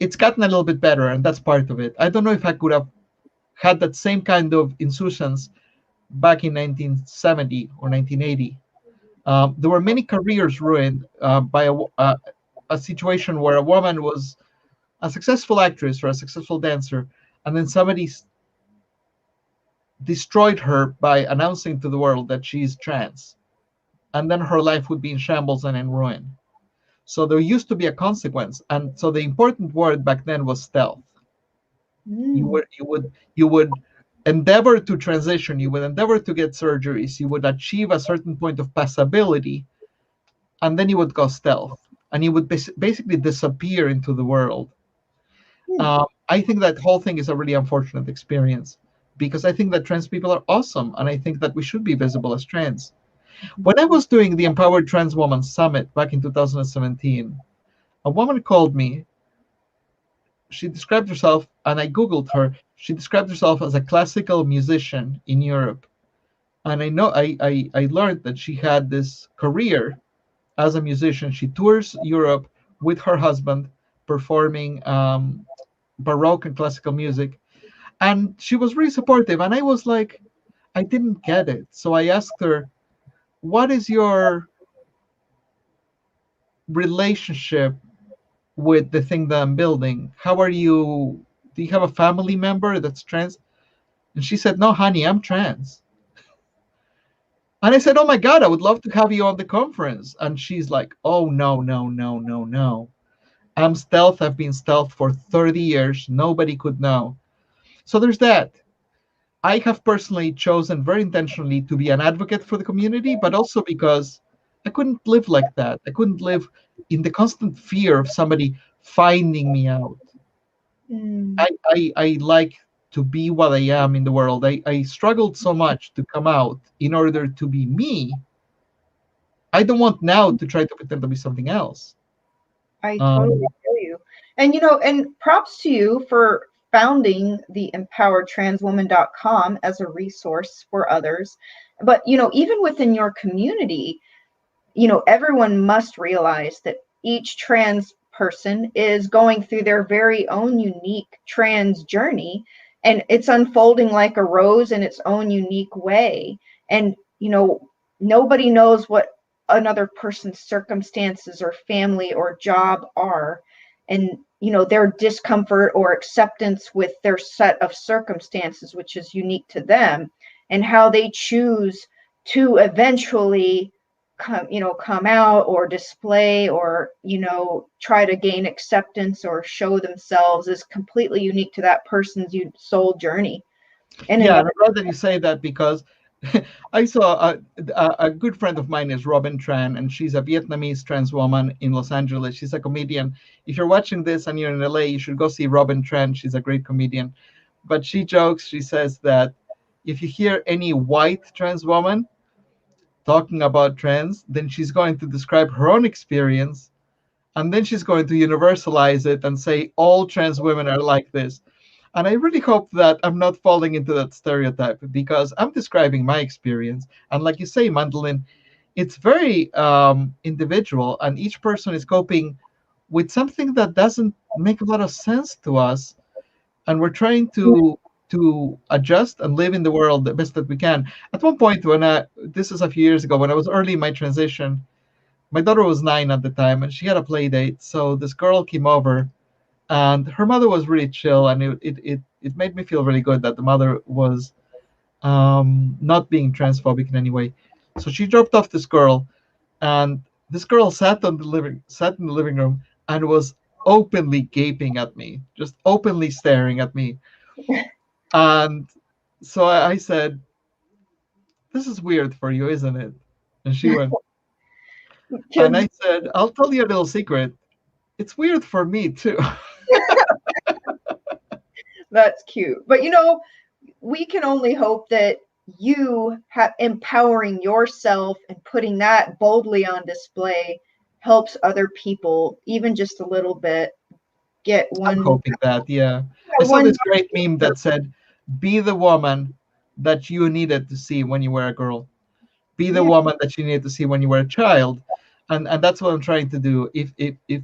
it's gotten a little bit better, and that's part of it. I don't know if I could have had that same kind of insouciance back in 1970 or 1980. There were many careers ruined by a situation where a woman was a successful actress or a successful dancer, and then somebody destroyed her by announcing to the world that she's trans. And then her life would be in shambles and in ruin. So there used to be a consequence. And so the important word back then was stealth. Mm. You would endeavor to transition, you would endeavor to get surgeries, you would achieve a certain point of passability, and then you would go stealth, and you would basically disappear into the world. Mm. I think that whole thing is a really unfortunate experience, because I think that trans people are awesome, and I think that we should be visible as trans. When I was doing the Empowered Trans Woman Summit back in 2017, a woman called me. She described herself, and I Googled her. She described herself as a classical musician in Europe. And I learned that she had this career as a musician. She tours Europe with her husband, performing Baroque and classical music. And she was really supportive. And I was like, I didn't get it. So I asked her, what is your relationship with the thing that I'm building? How are you? Do you have a family member that's trans? And she said, no, honey, I'm trans. And I said, oh my God, I would love to have you on the conference. And she's like, oh, no, no, no, no, no. I'm stealth. I've been stealth for 30 years. Nobody could know. So there's that. I have personally chosen very intentionally to be an advocate for the community, but also because I couldn't live like that. I couldn't live in the constant fear of somebody finding me out. Mm. I like to be what I am in the world. I struggled so much to come out in order to be me. I don't want now to try to pretend to be something else. I totally Um, feel you. And and props to you for founding the empoweredtranswoman.com as a resource for others. But even within your community, everyone must realize that each trans person is going through their very own unique trans journey, and it's unfolding like a rose in its own unique way. And nobody knows what another person's circumstances or family or job are, and their discomfort or acceptance with their set of circumstances, which is unique to them, and how they choose to eventually come out or display or try to gain acceptance or show themselves is completely unique to that person's soul journey. And yeah, another. and I'm glad that you say that, because I saw a good friend of mine is Robin Tran, and she's a Vietnamese trans woman in Los Angeles. She's a comedian. If you're watching this and you're in LA, you should go see Robin Tran. She's a great comedian. But she jokes, she says that if you hear any white trans woman talking about trans, then she's going to describe her own experience, and then she's going to universalize it and say all trans women are like this. And I really hope that I'm not falling into that stereotype, because I'm describing my experience. And like you say, Mandelyn, it's very individual, and each person is coping with something that doesn't make a lot of sense to us. And we're trying to adjust and live in the world the best that we can. At one point, this is a few years ago, when I was early in my transition, my daughter was 9 at the time, and she had a play date. So this girl came over, and her mother was really chill, and it made me feel really good that the mother was not being transphobic in any way. So she dropped off this girl, and this girl sat in the living room and was openly gaping at me, just openly staring at me. And so I said, "This is weird for you, isn't it?" And she went, and Kids. I said, "I'll tell you a little secret. It's weird for me too." That's cute, but we can only hope that you have empowering yourself and putting that boldly on display helps other people even just a little bit get I'm hoping that, yeah. I saw one. this great meme that said, "Be the woman that you needed to see when you were a girl. Be the Yeah. woman that you needed to see when you were a child." And that's what I'm trying to do. If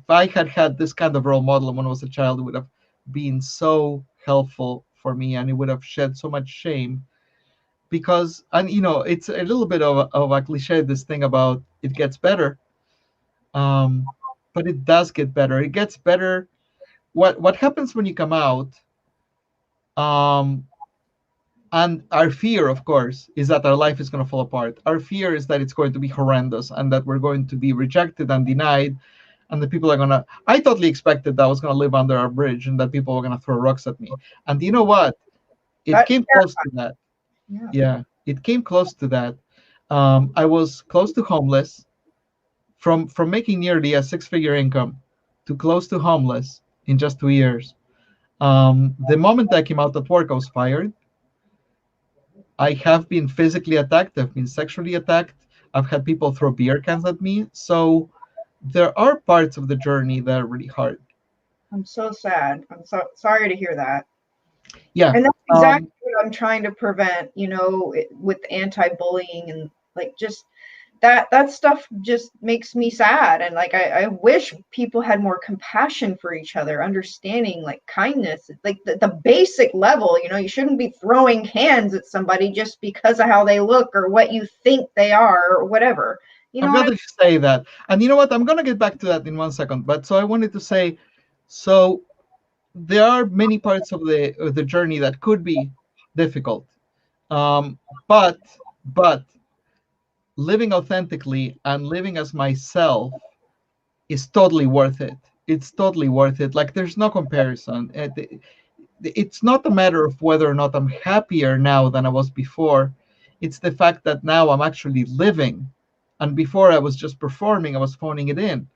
I had had this kind of role model when I was a child, it would have been so helpful for me, and it would have shed so much shame. Because, and it's a little bit of a cliche, this thing about it gets better. Um, but it does get better. It gets better. What happens when you come out? Um, and our fear, of course, is that our life is going to fall apart. Our fear is that it's going to be horrendous, and that we're going to be rejected and denied, and the people are gonna. I totally expected that I was gonna live under a bridge and that people were gonna throw rocks at me. And you know what? It That's came close to that. yeah. Yeah, it came close to that. I was close to homeless, from making nearly a six-figure income to close to homeless in just 2 years. The moment I came out of work, I was fired. I have been physically attacked. I've been sexually attacked. I've had people throw beer cans at me. So there are parts of the journey that are really hard. I'm so sad. I'm so sorry to hear that. Yeah. And that's Um, exactly what I'm trying to prevent, with anti-bullying and like just that stuff just makes me sad. And like I wish people had more compassion for each other, understanding, like kindness, like the basic level. You shouldn't be throwing hands at somebody just because of how they look or what you think they are or whatever. You I'd know what rather say that. And you know what? I'm going to get back to that in 1 second. But so I wanted to say, so there are many parts of the journey that could be difficult. Um, but but living authentically and living as myself is totally worth it. It's totally worth it. Like there's no comparison. It's not a matter of whether or not I'm happier now than I was before. It's the fact that now I'm actually living. And before I was just performing, I was phoning it in.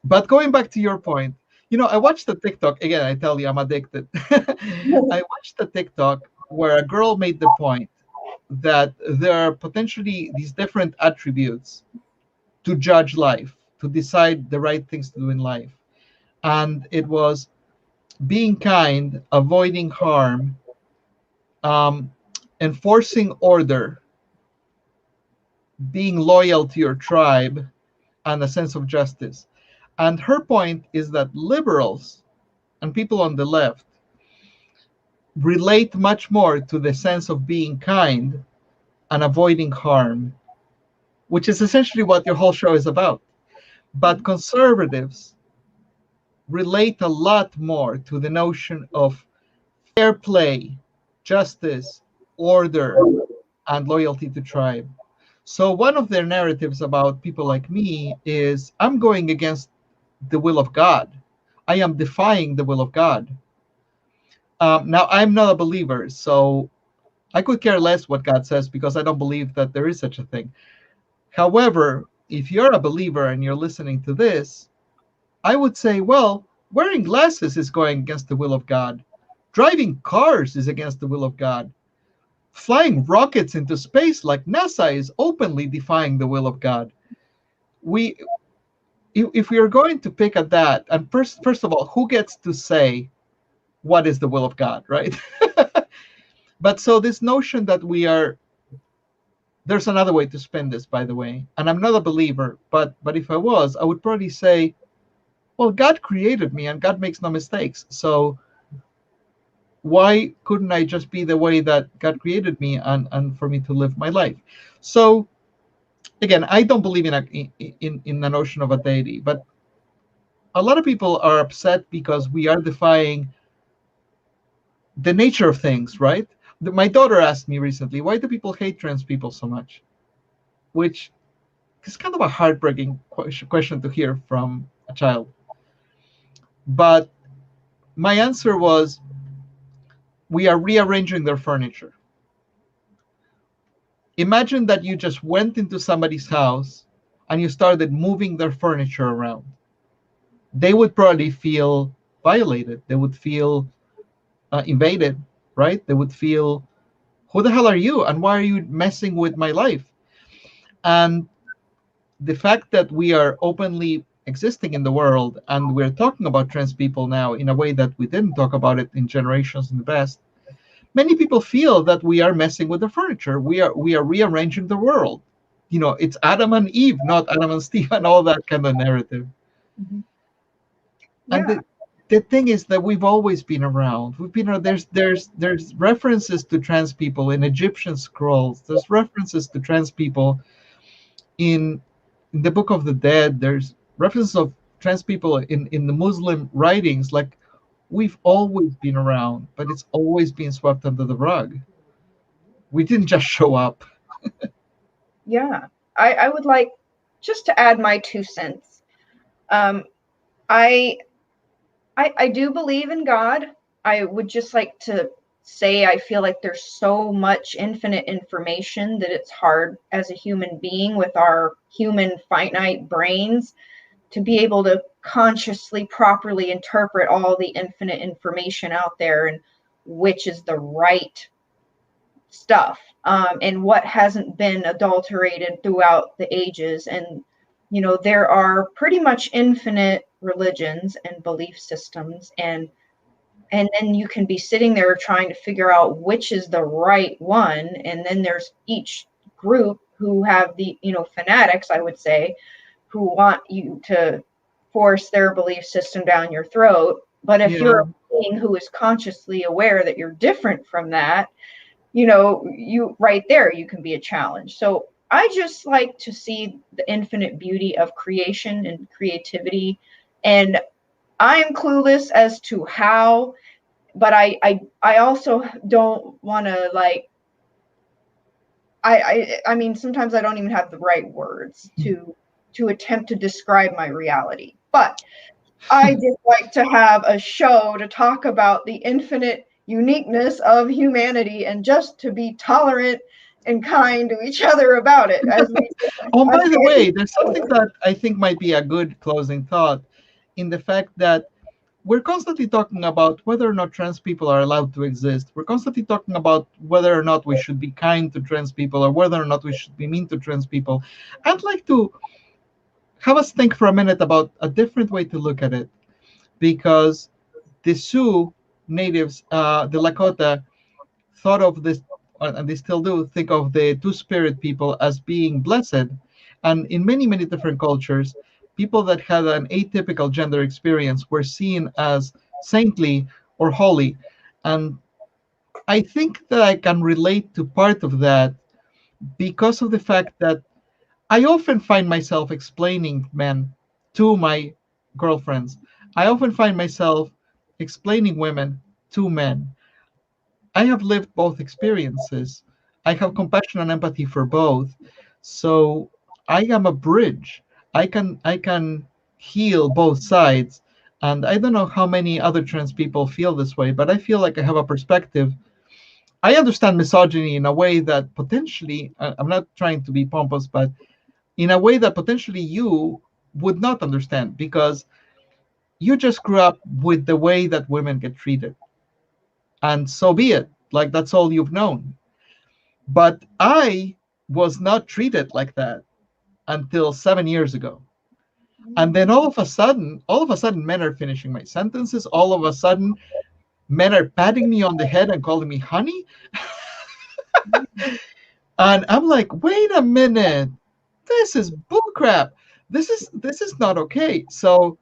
But going back to your point, I watched the TikTok again. I tell you, I'm addicted. I watched the TikTok where a girl made the point that there are potentially these different attributes to judge life, to decide the right things to do in life. And it was being kind, avoiding harm, um, enforcing order, being loyal to your tribe, and a sense of justice. And her point is that liberals and people on the left relate much more to the sense of being kind and avoiding harm, which is essentially what your whole show is about. But conservatives relate a lot more to the notion of fair play, justice, order, and loyalty to tribe. So one of their narratives about people like me is I'm going against the will of God. I am defying the will of God. Now, I'm not a believer, so I could care less what God says because I don't believe that there is such a thing. However, if you're a believer and you're listening to this, I would say, well, wearing glasses is going against the will of God. Driving cars is against the will of God. Flying rockets into space like NASA is openly defying the will of God. We, if we are going to pick at that, and first of all, who gets to say what is the will of God, right? But so this notion that there's another way to spin this, by the way, and I'm not a believer, but if I was, I would probably say, well, God created me and God makes no mistakes. So why couldn't I just be the way that God created me and for me to live my life? So again, I don't believe in the notion of a deity, but a lot of people are upset because we are defying the nature of things, right? My daughter asked me recently, why do people hate trans people so much? Which is kind of a heartbreaking question to hear from a child. But my answer was, we are rearranging their furniture. Imagine that you just went into somebody's house and you started moving their furniture around. They would probably feel violated. They would feel invaded, right? They would feel, who the hell are you? And why are you messing with my life? And the fact that we are openly existing in the world and we're talking about trans people now in a way that we didn't talk about it in generations in the past, many people feel that we are messing with the furniture. We are rearranging the world. It's Adam and Eve, not Adam and Steve, and all that kind of narrative. Mhm. And Yeah. the thing is that we've always been around. We've been around. There's references to trans people in Egyptian scrolls. There's references to trans people in the Book of the Dead. There's references of trans people in the Muslim writings. Like, we've always been around, but it's always been swept under the rug. We didn't just show up. Yeah. I would like just to add my 2 cents. Um, I, I do believe in God. I would just like to say I feel like there's so much infinite information that it's hard as a human being with our human finite brains to be able to consciously properly interpret all the infinite information out there and which is the right stuff, and what hasn't been adulterated throughout the ages. And there are pretty much infinite religions and belief systems, and then you can be sitting there trying to figure out which is the right one. And then there's each group who have the fanatics, I would say, who want you to force their belief system down your throat. But if you're Yeah. a being who is consciously aware that you're different from that, you right there, you can be a challenge. So I just like to see the infinite beauty of creation and creativity. And I am clueless as to how, but I also don't want to like, I mean, sometimes I don't even have the right words to attempt to describe my reality. But I just like to have a show to talk about the infinite uniqueness of humanity and just to be tolerant and kind to each other about it. As we, Oh, as by the we way, there's something that I think might be a good closing thought in the fact that we're constantly talking about whether or not trans people are allowed to exist. We're constantly talking about whether or not we should be kind to trans people or whether or not we should be mean to trans people. I'd like to have us think for a minute about a different way to look at it, because the Sioux natives, the Lakota, thought of this, and they still do, think of the two-spirit people as being blessed. And in many, many different cultures, people that had an atypical gender experience were seen as saintly or holy. And I think that I can relate to part of that because of the fact that I often find myself explaining men to my girlfriends. I often find myself explaining women to men. I have lived both experiences. I have compassion and empathy for both. So I am a bridge. I can heal both sides. And I don't know how many other trans people feel this way, but I feel like I have a perspective. I understand misogyny in a way that potentially, I'm not trying to be pompous, but in a way that potentially you would not understand because you just grew up with the way that women get treated. And so be it. Like that's all you've known. But I was not treated like that until 7 years ago. And then all of a sudden, men are finishing my sentences. All of a sudden, men are patting me on the head and calling me honey. And I'm like, wait a minute, this is bullcrap. This is not okay. So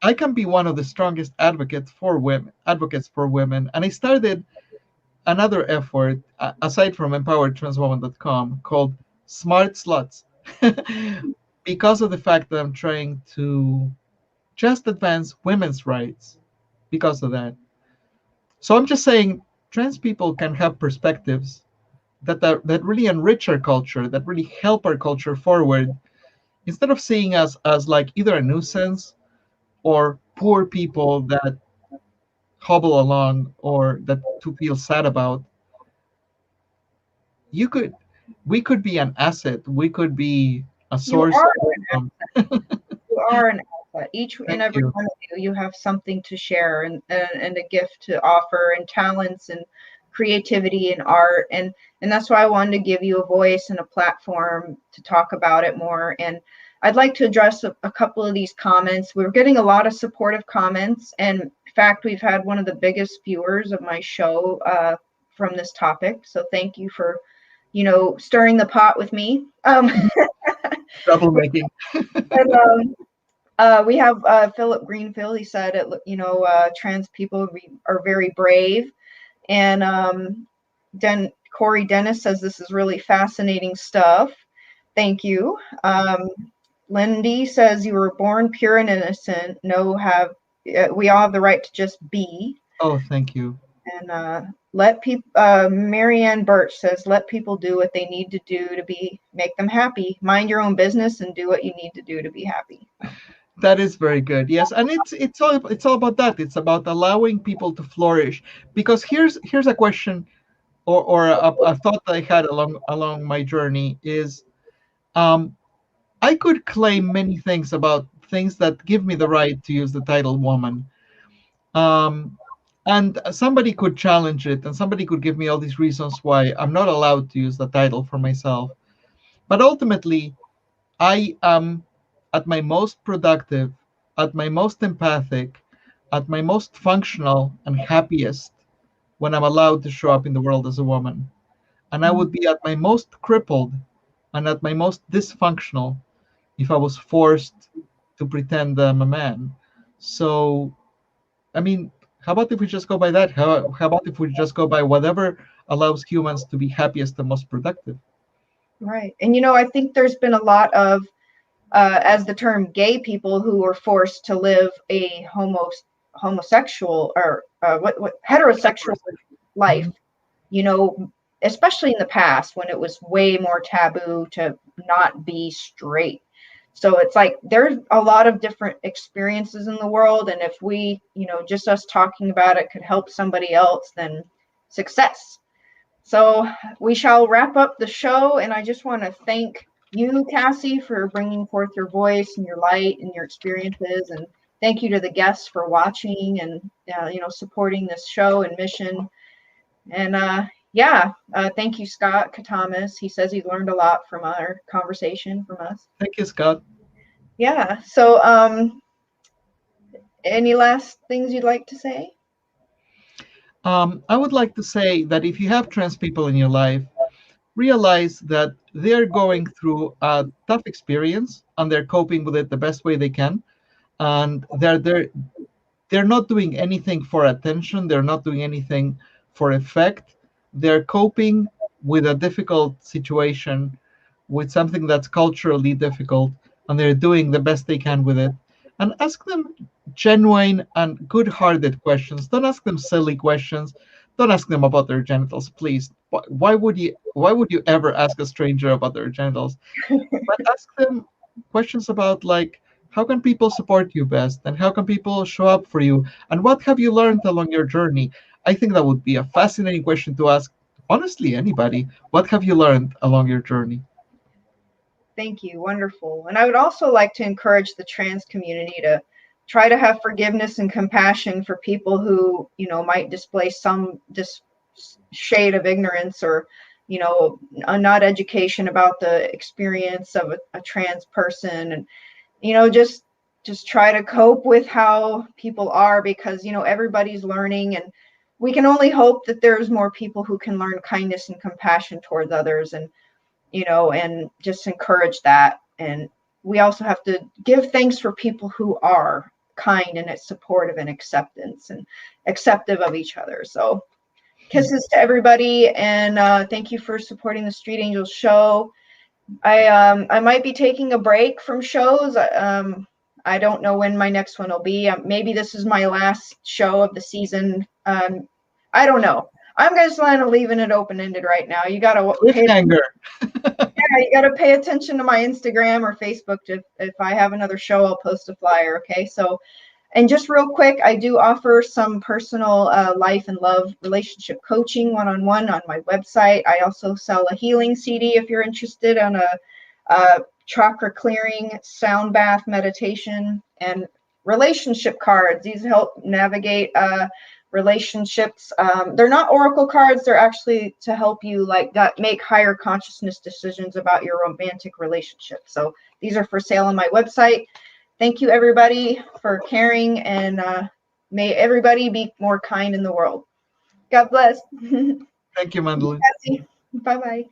I can be one of the strongest advocates for women. And I started another effort aside from empoweredtranswoman.com called Smart Sluts because of the fact that I'm trying to just advance women's rights because of that. So I'm just saying trans people can have perspectives that really enrich our culture, that really help our culture forward, instead of seeing us as like either a nuisance or poor people that hobble along or that to feel sad about. You could We could be an asset. We could be a you source are of income. you are an alpha. Each and Thank every you. one of you have something to share, and a gift to offer, and talents and creativity and art, and that's why I wanted to give you a voice and a platform to talk about it more. And I'd like to address a couple of these comments. We're getting a lot of supportive comments, and in fact, we've had one of the biggest viewers of my show from this topic. So thank you for stirring the pot with me. Troublemaking. And we have Philip Greenfield. He said, trans people are very brave. And Corey Dennis says this is really fascinating stuff. Thank you. Lindy says you were born pure and innocent. We all have the right to just be. Oh, thank you. And let people. Marianne Birch says, let people do what they need to do to make them happy. Mind your own business and do what you need to do to be happy. That is very good. Yes, and it's all about that. It's about allowing people to flourish. Because here's a question, or a thought that I had along my journey is, um, I could claim many things about things that give me the right to use the title woman. Um, and somebody could challenge it, and somebody could give me all these reasons why I'm not allowed to use the title for myself. But ultimately, I am at my most productive, at my most empathic, at my most functional and happiest when I'm allowed to show up in the world as a woman. And I would be at my most crippled and at my most dysfunctional if I was forced to pretend I'm a man. So, I mean, how about if we just go by that? How about if we just go by whatever allows humans to be happiest and most productive? Right. And I think there's been a lot of, as the term gay people who were forced to live a homosexual or what heterosexual life, Mhm. you know, especially in the past when it was way more taboo to not be straight. So it's like there's a lot of different experiences in the world. And if we, just us talking about it could help somebody else, then success. So we shall wrap up the show. And I just want to thank you, Cassie, for bringing forth your voice and your light and your experiences. And thank you to the guests for watching and, supporting this show and mission. And thank you, Scott Katamas. He says he learned a lot from our conversation from us. Thank you, Scott. Yeah. So, any last things you'd like to say? I would like to say that if you have trans people in your life, realize that they're going through a tough experience and they're coping with it the best way they can. And they're not doing anything for attention. They're not doing anything for effect. They're coping with a difficult situation, with something that's culturally difficult, and they're doing the best they can with it. And ask them genuine and good-hearted questions. Don't ask them silly questions. Don't ask them about their genitals, please. Why would you? Why would you ever ask a stranger about their genitals? But ask them questions about, like, how can people support you best, and how can people show up for you, and what have you learned along your journey? I think that would be a fascinating question to ask, honestly, anybody. What have you learned along your journey? Thank you. Wonderful. And I would also like to encourage the trans community to try to have forgiveness and compassion for people who, might display some shade of ignorance or, not education about the experience of a trans person. And, just try to cope with how people are because, everybody's learning, and we can only hope that there's more people who can learn kindness and compassion towards others. And and just encourage that. And we also have to give thanks for people who are kind and supportive and acceptive of each other. So kisses to everybody, and thank you for supporting the Street Angels show. I might be taking a break from shows. I don't know when my next one will be. Maybe this is my last show of the season. I don't know. I'm just kind of leaving it open-ended right now. You gotta pay Cliffhanger. you got to pay attention to my Instagram or Facebook. If I have another show, I'll post a flyer. Okay. So, and just real quick, I do offer some personal life and love relationship coaching one-on-one on my website. I also sell a healing CD if you're interested on a chakra clearing, sound bath meditation, and relationship cards. These help navigate relationships. They're not oracle cards. They're actually to help you make higher consciousness decisions about your romantic relationship. So these are for sale on my website. Thank you, everybody, for caring, and may everybody be more kind in the world. God bless. Thank you, Mandelyn. Bye-bye.